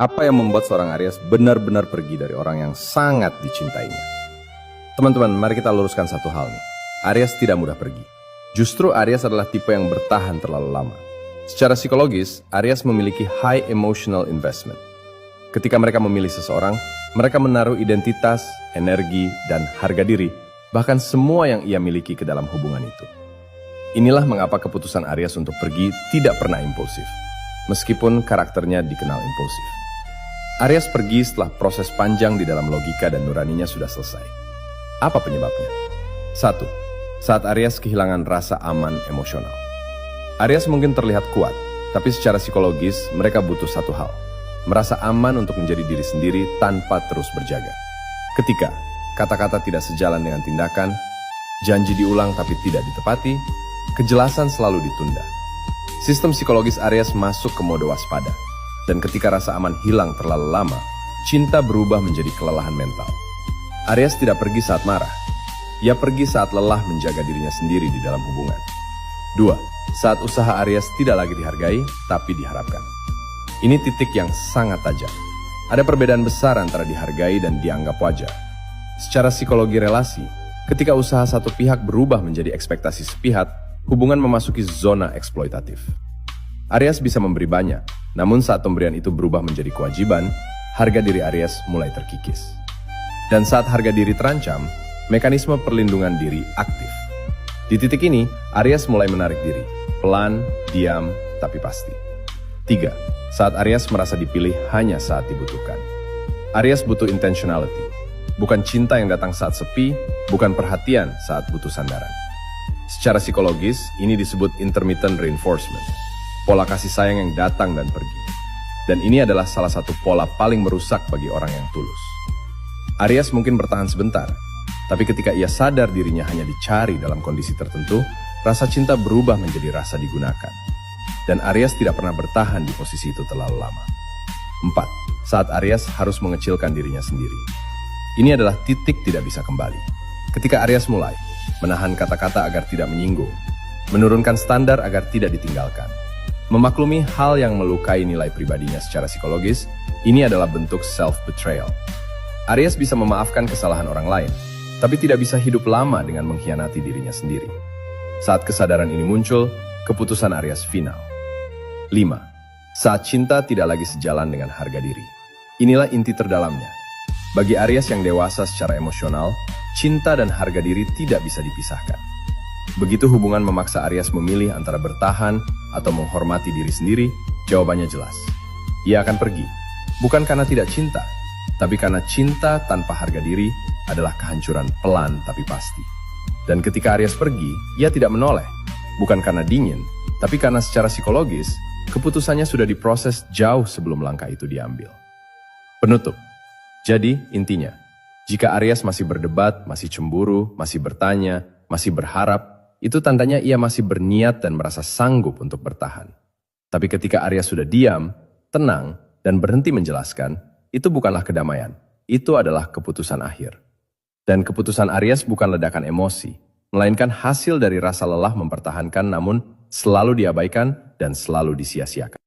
Apa yang membuat seorang Aries benar-benar pergi dari orang yang sangat dicintainya? Teman-teman, mari kita luruskan satu hal nih. Aries tidak mudah pergi. Justru Aries adalah tipe yang bertahan terlalu lama. Secara psikologis, Aries memiliki high emotional investment. Ketika mereka memilih seseorang, mereka menaruh identitas, energi, dan harga diri, bahkan semua yang ia miliki ke dalam hubungan itu. Inilah mengapa keputusan Aries untuk pergi tidak pernah impulsif, meskipun karakternya dikenal impulsif. Aries pergi setelah proses panjang di dalam logika dan nuraninya sudah selesai. Apa penyebabnya? 1. Saat Aries kehilangan rasa aman emosional. Aries mungkin terlihat kuat, tapi secara psikologis mereka butuh satu hal. Merasa aman untuk menjadi diri sendiri tanpa terus berjaga. Ketika kata-kata tidak sejalan dengan tindakan, janji diulang tapi tidak ditepati, kejelasan selalu ditunda. Sistem psikologis Aries masuk ke mode waspada. Dan ketika rasa aman hilang terlalu lama, cinta berubah menjadi kelelahan mental. Aries tidak pergi saat marah. Ia pergi saat lelah menjaga dirinya sendiri di dalam hubungan. 2. Saat usaha Aries tidak lagi dihargai, tapi diharapkan. Ini titik yang sangat tajam. Ada perbedaan besar antara dihargai dan dianggap wajar. Secara psikologi relasi, ketika usaha satu pihak berubah menjadi ekspektasi sepihak, hubungan memasuki zona eksploitatif. Aries bisa memberi banyak, namun saat pemberian itu berubah menjadi kewajiban, harga diri Aries mulai terkikis. Dan saat harga diri terancam, mekanisme perlindungan diri aktif. Di titik ini, Aries mulai menarik diri, pelan, diam, tapi pasti. 3. Saat Aries merasa dipilih hanya saat dibutuhkan. Aries butuh intentionality, bukan cinta yang datang saat sepi, bukan perhatian saat butuh sandaran. Secara psikologis, ini disebut intermittent reinforcement. Pola kasih sayang yang datang dan pergi. Dan ini adalah salah satu pola paling merusak bagi orang yang tulus. Aries mungkin bertahan sebentar, tapi ketika ia sadar dirinya hanya dicari dalam kondisi tertentu, rasa cinta berubah menjadi rasa digunakan. Dan Aries tidak pernah bertahan di posisi itu terlalu lama. 4. Saat Aries harus mengecilkan dirinya sendiri. Ini adalah titik tidak bisa kembali. Ketika Aries mulai menahan kata-kata agar tidak menyinggung, menurunkan standar agar tidak ditinggalkan, memaklumi hal yang melukai nilai pribadinya secara psikologis, ini adalah bentuk self-betrayal. Aries bisa memaafkan kesalahan orang lain, tapi tidak bisa hidup lama dengan mengkhianati dirinya sendiri. Saat kesadaran ini muncul, keputusan Aries final. 5. Saat cinta tidak lagi sejalan dengan harga diri. Inilah inti terdalamnya. Bagi Aries yang dewasa secara emosional, cinta dan harga diri tidak bisa dipisahkan. Begitu hubungan memaksa Aries memilih antara bertahan atau menghormati diri sendiri, jawabannya jelas. Ia akan pergi, bukan karena tidak cinta, tapi karena cinta tanpa harga diri adalah kehancuran pelan tapi pasti. Dan ketika Aries pergi, ia tidak menoleh, bukan karena dingin, tapi karena secara psikologis, keputusannya sudah diproses jauh sebelum langkah itu diambil. Penutup. Jadi, intinya, jika Aries masih berdebat, masih cemburu, masih bertanya, masih berharap, itu tandanya ia masih berniat dan merasa sanggup untuk bertahan. Tapi ketika Aries sudah diam, tenang, dan berhenti menjelaskan, itu bukanlah kedamaian. Itu adalah keputusan akhir. Dan keputusan Aries bukan ledakan emosi, melainkan hasil dari rasa lelah mempertahankan namun selalu diabaikan dan selalu disia-siakan.